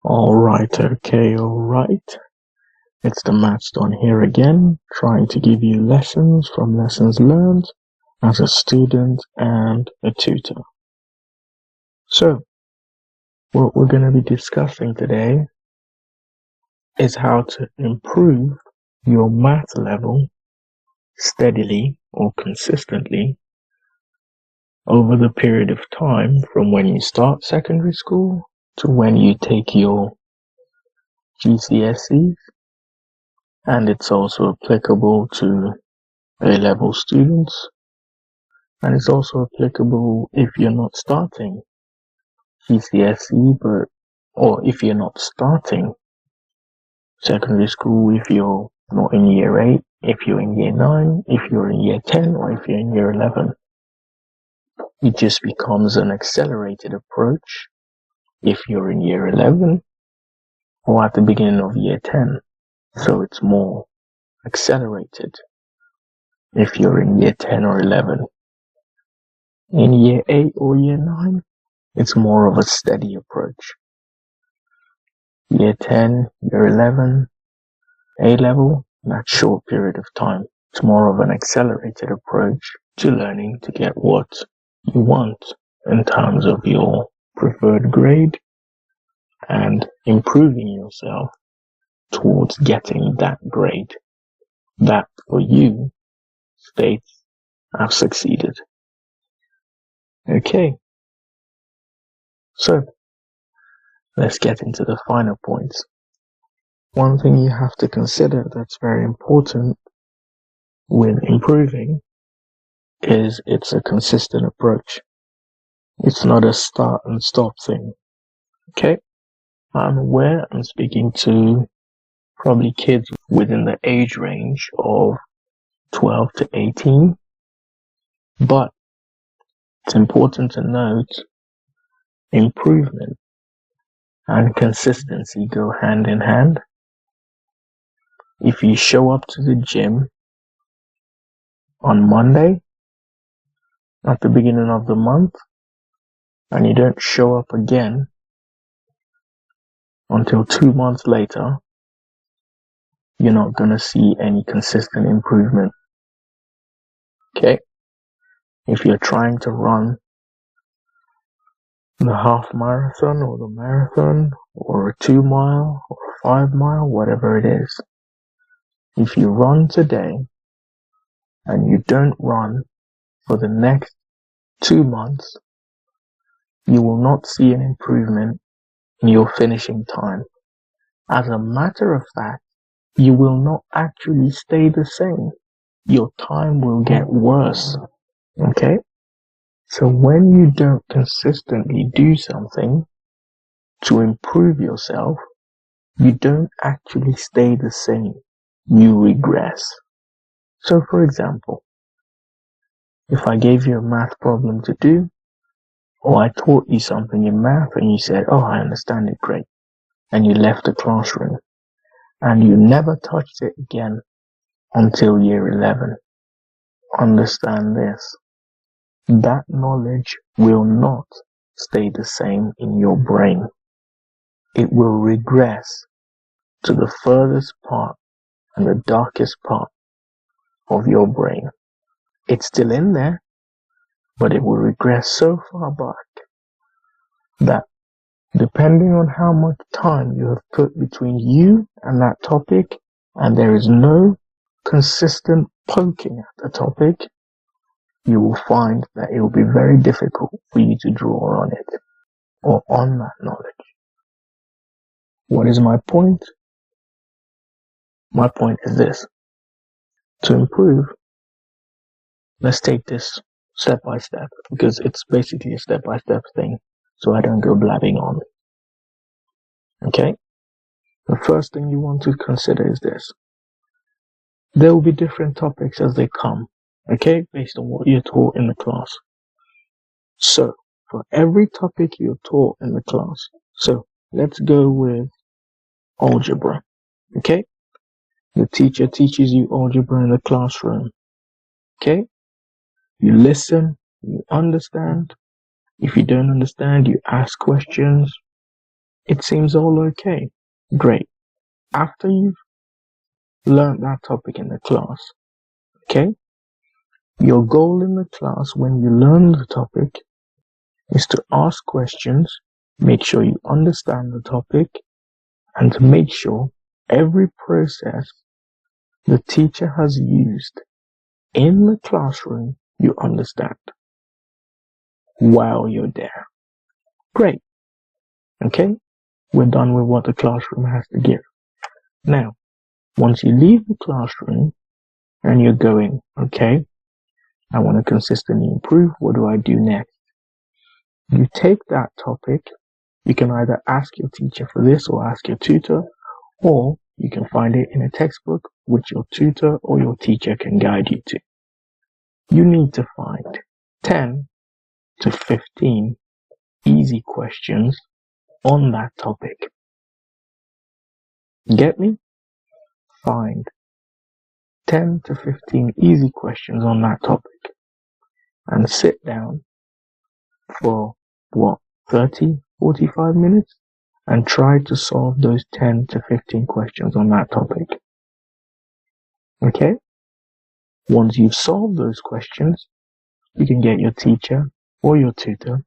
Alright, alright. It's the Maths Don here again, trying to give you lessons from lessons learned as a student and a tutor. So, what we're going to be discussing today is how to improve your math level steadily or consistently over the period of time from when you start secondary school to when you take your GCSEs, and it's also applicable to A-level students, and it's also applicable if you're not starting GCSE, or if you're not starting secondary school, if you're not in year 8, if you're in year 9, if you're in year 10, or if you're in year 11. It just becomes an accelerated approach if you're in year 11 or at the beginning of year 10. So it's more accelerated if you're in year 10 or 11. In year 8 or year 9, it's more of a steady approach. Year 10, year 11, A-level, that short period of time. It's more of an accelerated approach to learning to get what you want in terms of your preferred grade and improving yourself towards getting that grade that for you states have succeeded. Okay, so let's get into the finer points. One thing you have to consider that's very important with improving is it's a consistent approach. It's not a start and stop thing. Okay? I'm aware I'm speaking to probably kids within the age range of 12 to 18, but it's important to note improvement and consistency go hand in hand. If you show up to the gym on Monday at the beginning of the month and you don't show up again until 2 months later, you're not going to see any consistent improvement. Okay? If you're trying to run the half marathon or the marathon or a 2 mile or a 5 mile, whatever it is, if you run today and you don't run for the next 2 months, you will not see an improvement in your finishing time. As a matter of fact, you will not actually stay the same. Your time will get worse. Okay? So when you don't consistently do something to improve yourself, you don't actually stay the same. You regress. So for example, if I gave you a math problem to do, or I taught you something in math and you said, "Oh, I understand it, great," and you left the classroom and you never touched it again until year 11, understand this. That knowledge will not stay the same in your brain. It will regress to the furthest part and the darkest part of your brain. It's still in there, but it will regress so far back that depending on how much time you have put between you and that topic, and there is no consistent poking at the topic, you will find that it will be very difficult for you to draw on it or on that knowledge. What is my point? My point is this. To improve, let's take this step by step, because it's basically a step-by-step thing, so I don't go blabbing on. Okay? The first thing you want to consider is this. There will be different topics as they come, okay, based on what you're taught in the class. So, for every topic you're taught in the class, so let's go with algebra, okay? The teacher teaches you algebra in the classroom, okay? You listen, you understand. If you don't understand, you ask questions. It seems all okay. Great. After you've learned that topic in the class, okay, your goal in the class when you learn the topic is to ask questions, make sure you understand the topic, and to make sure every process the teacher has used in the classroom you understand while you're there. Great. Okay? We're done with what the classroom has to give. Now, once you leave the classroom and you're going, okay, I want to consistently improve, what do I do next? You take that topic, you can either ask your teacher for this or ask your tutor, or you can find it in a textbook which your tutor or your teacher can guide you to. You need to find 10 to 15 easy questions on that topic. Get me? Find 10 to 15 easy questions on that topic and sit down for 30, 45 minutes and try to solve those 10 to 15 questions on that topic. Okay? Once you've solved those questions, you can get your teacher or your tutor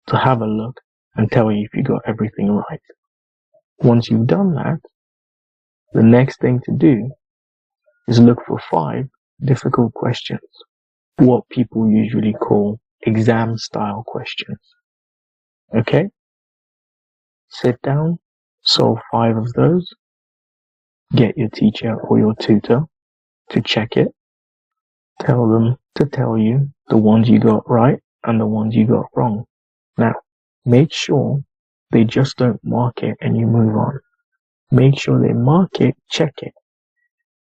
to have a look and tell you if you got everything right. Once you've done that, the next thing to do is look for 5 difficult questions, what people usually call exam-style questions. Okay? Sit down, solve 5 of those, get your teacher or your tutor to check it, tell them to tell you the ones you got right and the ones you got wrong. Now, make sure they just don't mark it and you move on. Make sure they mark it, check it.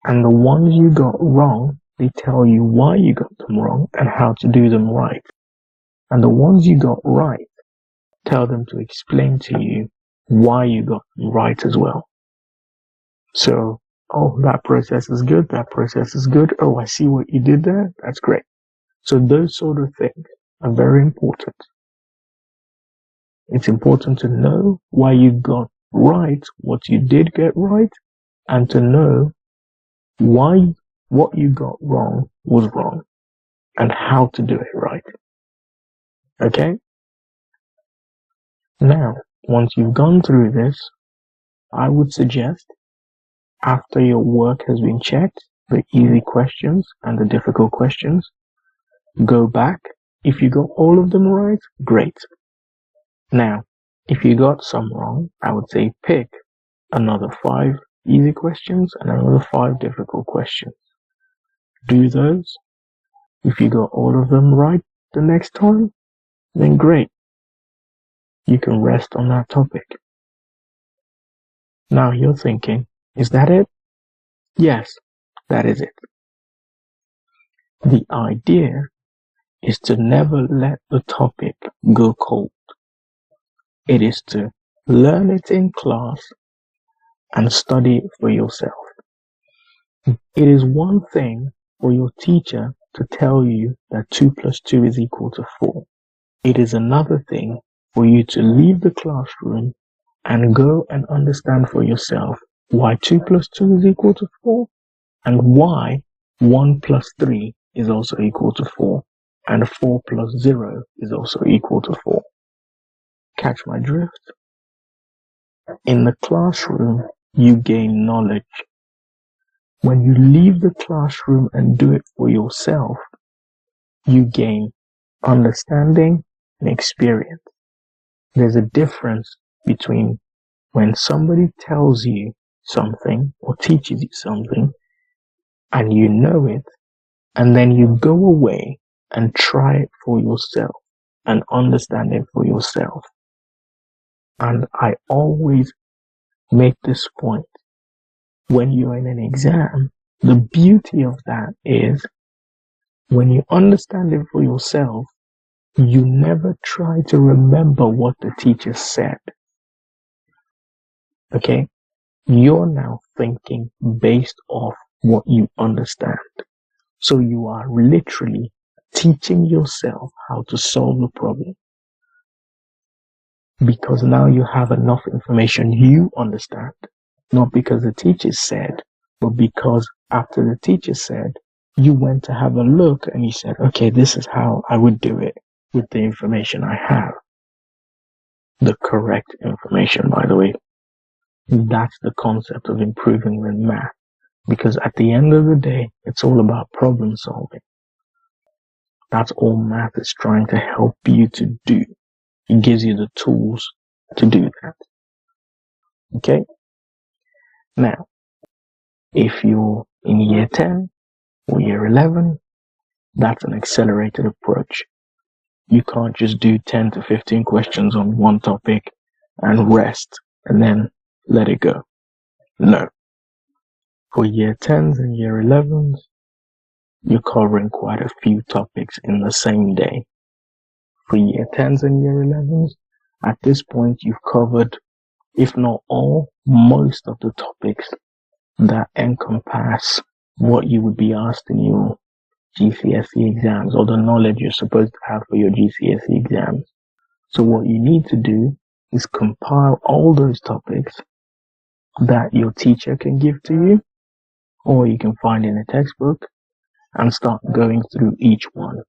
And the ones you got wrong, they tell you why you got them wrong and how to do them right. And the ones you got right, tell them to explain to you why you got them right as well. So, oh, that process is good, that process is good. Oh, I see what you did there. That's great. So those sort of things are very important. It's important to know why you got right what you did get right, and to know why what you got wrong was wrong and how to do it right. Okay? Now, once you've gone through this, I would suggest after your work has been checked, the easy questions and the difficult questions, go back. If you got all of them right, great. Now, if you got some wrong, I would say pick another 5 easy questions and another 5 difficult questions. Do those. If you got all of them right the next time, then great. You can rest on that topic. Now you're thinking, is that it? Yes, that is it. The idea is to never let the topic go cold. It is to learn it in class and study it for yourself. It is one thing for your teacher to tell you that 2 plus 2 is equal to 4. It is another thing for you to leave the classroom and go and understand for yourself why 2 plus 2 is equal to 4 and why 1 plus 3 is also equal to 4 and 4 plus 0 is also equal to 4. Catch my drift? In the classroom, you gain knowledge. When you leave the classroom and do it for yourself, you gain understanding and experience. There's a difference between when somebody tells you something or teaches you something and you know it, and then you go away and try it for yourself and understand it for yourself. And I always make this point. When you're in an exam, the beauty of that is when you understand it for yourself, you never try to remember what the teacher said. Okay? You're now thinking based off what you understand. So you are literally teaching yourself how to solve the problem. because now you have enough information you understand, not because the teacher said, but because after the teacher said, you went to have a look and you said, okay, this is how I would do it with the information I have. The correct information, by the way. That's the concept of improving in math. Because at the end of the day, it's all about problem solving. That's all math is trying to help you to do. It gives you the tools to do that. Okay? Now, if you're in year 10 or year 11, that's an accelerated approach. You can't just do 10 to 15 questions on one topic and rest and then let it go. No. For year 10s and year 11s, you're covering quite a few topics in the same day. For year 10s and year 11s, at this point you've covered, if not all, most of the topics that encompass what you would be asked in your GCSE exams, or the knowledge you're supposed to have for your GCSE exams. So what you need to do is compile all those topics that your teacher can give to you, or you can find in a textbook, and start going through each one.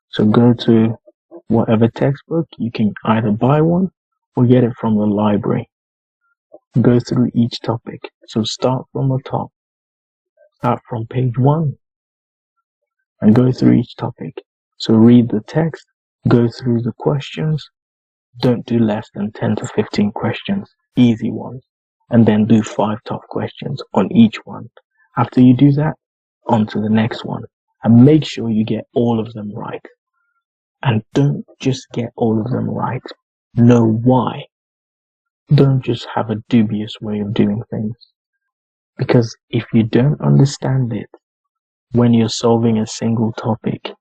So go to whatever textbook, you can either buy one or get it from the library. Go through each topic. So start from the top. Start from page 1 and go through each topic. So read the text, go through the questions. Don't do less than 10 to 15 questions, easy ones, and then do 5 tough questions on each one. After you do that, on to the next one, and make sure you get all of them right. And don't just get all of them right. Know why. Don't just have a dubious way of doing things. Because if you don't understand it, when you're solving a single topic,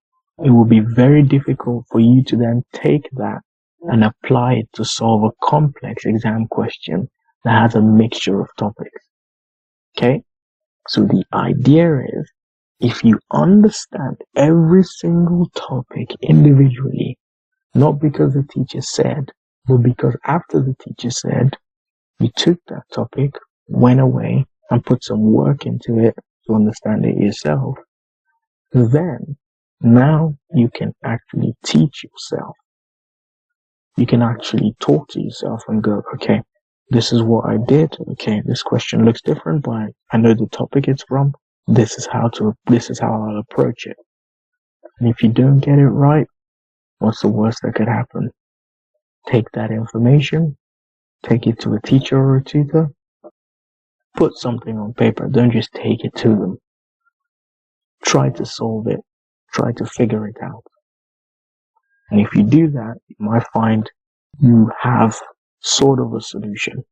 it will be very difficult for you to then take that and apply it to solve a complex exam question that has a mixture of topics. Okay? So the idea is, if you understand every single topic individually, not because the teacher said, but because after the teacher said, you took that topic, went away, and put some work into it to understand it yourself, then now you can actually teach yourself. You can actually talk to yourself and go, okay, this is what I did. Okay, this question looks different, but I know the topic it's from. This is how I'll approach it. And if you don't get it right, what's the worst that could happen? Take that information, take it to a teacher or a tutor, put something on paper. Don't just take it to them. Try to solve it. Try to figure it out. And if you do that, you might find you have sort of a solution.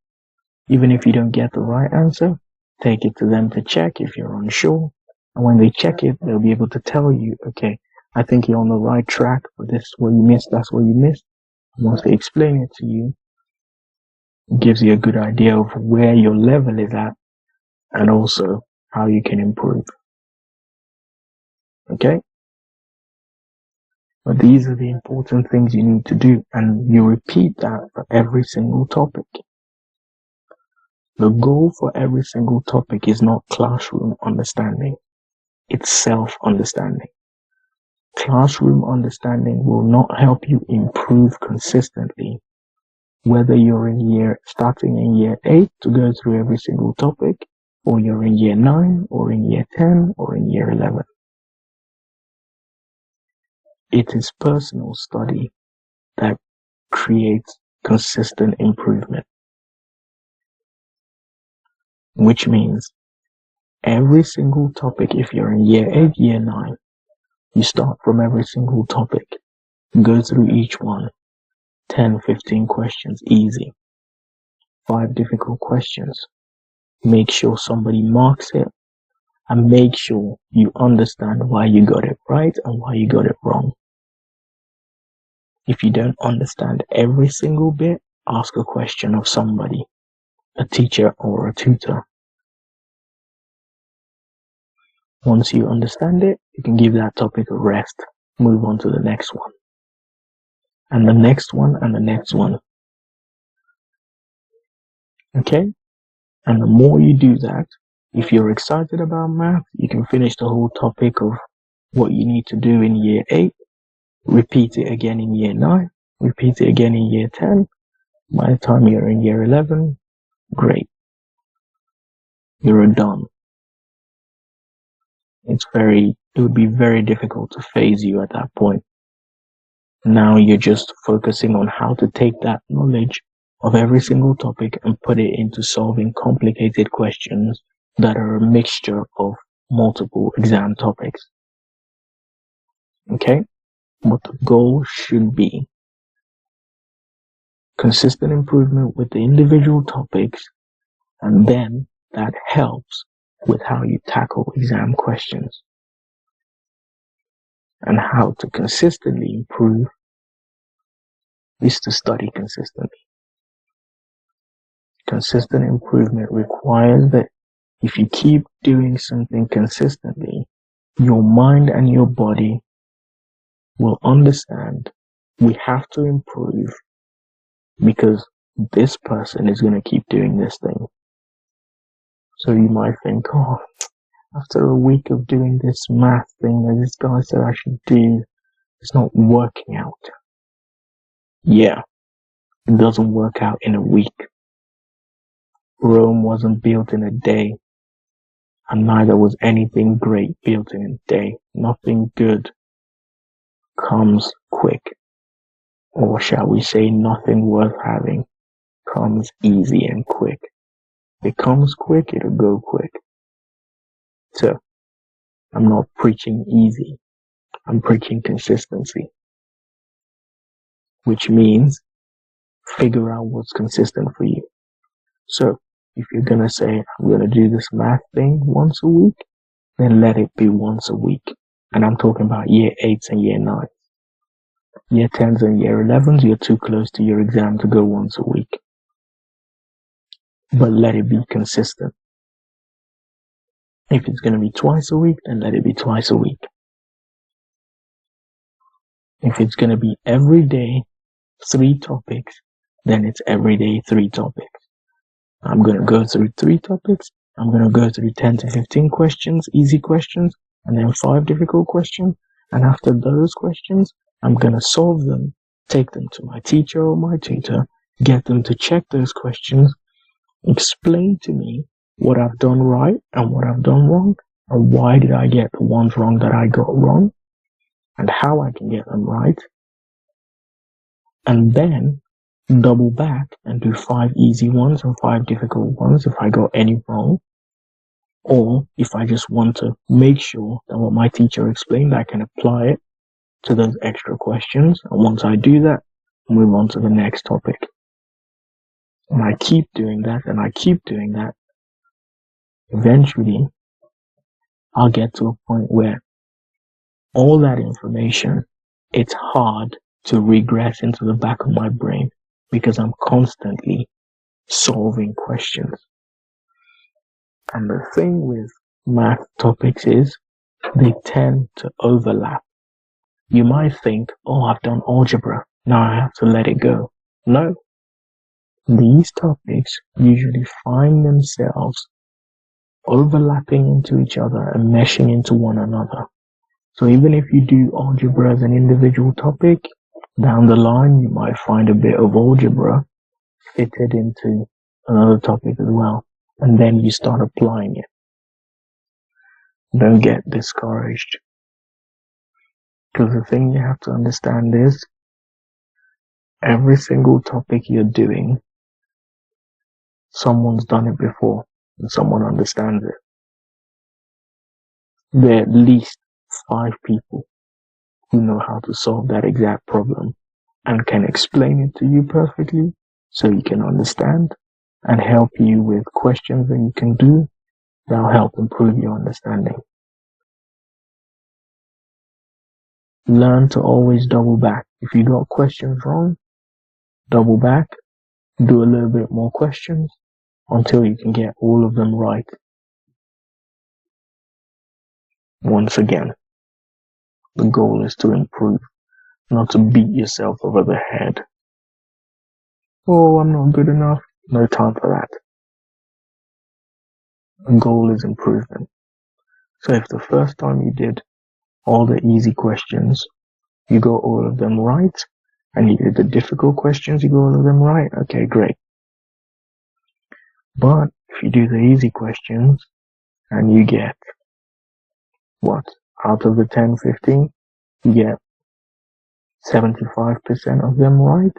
Even if you don't get the right answer, take it to them to check if you're unsure. And when they check it, they'll be able to tell you, okay, I think you're on the right track, but this is what you missed, that's what you missed. And once they explain it to you, it gives you a good idea of where your level is at and also how you can improve. Okay? But these are the important things you need to do, and you repeat that for every single topic. The goal for every single topic is not classroom understanding, it's self-understanding. Classroom understanding will not help you improve consistently, whether you're starting in year 8 to go through every single topic, or you're in year 9, or in year 10, or in year 11. It is personal study that creates consistent improvement, which means every single topic, if you're in year 8, year 9, you start from every single topic, go through each one, 10, 15 questions, easy, 5 difficult questions, make sure somebody marks it, and make sure you understand why you got it right and why you got it wrong. If you don't understand every single bit, ask a question of somebody, a teacher or a tutor. Once you understand it, you can give that topic a rest, move on to the next one, and the next one, and the next one. Okay? And the more you do that, if you're excited about math, you can finish the whole topic of what you need to do in year 8, repeat it again in year 9, repeat it again in year 10. By the time you're in year 11, great. You're done. It would be very difficult to phase you at that point. Now you're just focusing on how to take that knowledge of every single topic and put it into solving complicated questions that are a mixture of multiple exam topics. Okay? But the goal should be consistent improvement with the individual topics, and then that helps with how you tackle exam questions. And how to consistently improve is to study consistently. Consistent improvement requires that if you keep doing something consistently, your mind and your body will understand we have to improve because this person is going to keep doing this thing. So you might think, oh, after a week of doing this math thing that this guy said I should do, it's not working out. Yeah, it doesn't work out in a week. Rome wasn't built in a day, and neither was anything great built in a day. Nothing good comes quick, or shall we say nothing worth having comes easy and quick. If it comes quick, it'll go quick. So, I'm not preaching easy, I'm preaching consistency, which means figure out what's consistent for you. So, if you're gonna say, I'm gonna do this math thing once a week, then let it be once a week. And I'm talking about year 8s and year 9s. Year 10s and year 11s, you're too close to your exam to go once a week. But let it be consistent. If it's going to be twice a week, then let it be twice a week. If it's going to be every day, 3 topics, then it's every day 3 topics. I'm going to go through 3 topics. I'm going to go through 10 to 15 questions, easy questions, and then 5 difficult questions. And after those questions, I'm going to solve them, take them to my teacher or my tutor, get them to check those questions, explain to me what I've done right and what I've done wrong, and why did I get the ones wrong that I got wrong, and how I can get them right, and then double back and do 5 easy ones and 5 difficult ones if I got any wrong, or if I just want to make sure that what my teacher explained, I can apply it to those extra questions, and once I do that, move on to the next topic. And I keep doing that, and I keep doing that. Eventually, I'll get to a point where all that information, it's hard to regress into the back of my brain because I'm constantly solving questions. And the thing with math topics is they tend to overlap. You might think, oh, I've done algebra, now I have to let it go. No. These topics usually find themselves overlapping into each other and meshing into one another. So even if you do algebra as an individual topic, down the line you might find a bit of algebra fitted into another topic as well. And then you start applying it. Don't get discouraged. Because the thing you have to understand is, every single topic you're doing, someone's done it before and someone understands it. There are at least 5 people who know how to solve that exact problem and can explain it to you perfectly so you can understand and help you with questions that you can do that'll help improve your understanding. Learn to always double back. If you got questions wrong, double back, do a little bit more questions until you can get all of them right. Once again, the goal is to improve, not to beat yourself over the head. Oh, I'm not good enough. No time for that. The goal is improvement. So if the first time you did all the easy questions, you got all of them right, and you did the difficult questions, you got all of them right, okay, great. But if you do the easy questions, and you get, what, out of the 10, 15, you get 75% of them right,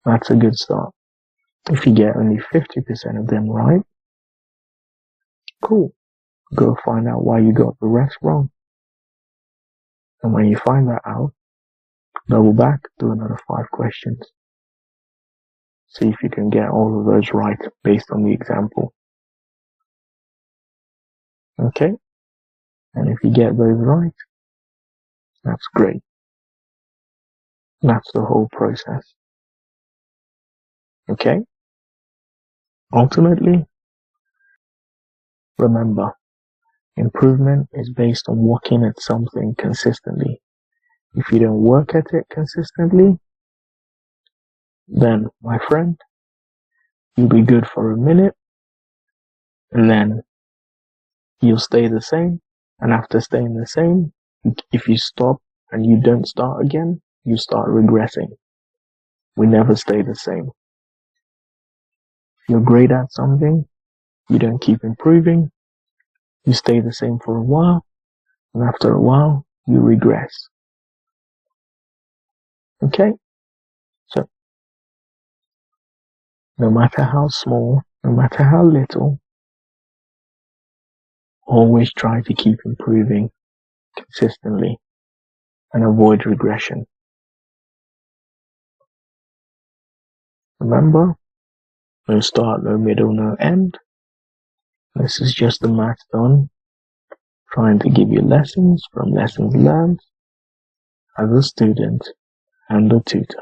that's a good start. If you get only 50% of them right, cool. Go find out why you got the rest wrong. And when you find that out, double back, do another 5 questions. See if you can get all of those right based on the example. Okay? And if you get those right, that's great. That's the whole process. Okay? Ultimately, remember, improvement is based on working at something consistently. If you don't work at it consistently, then, my friend, you'll be good for a minute, and then you'll stay the same. And after staying the same, if you stop and you don't start again, you start regressing. We never stay the same. If you're great at something, you don't keep improving, you stay the same for a while, and after a while, you regress. Okay? So, no matter how small, no matter how little, always try to keep improving consistently and avoid regression. Remember, no start, no middle, no end. This is just the math done, trying to give you lessons from lessons learned as a student and a tutor.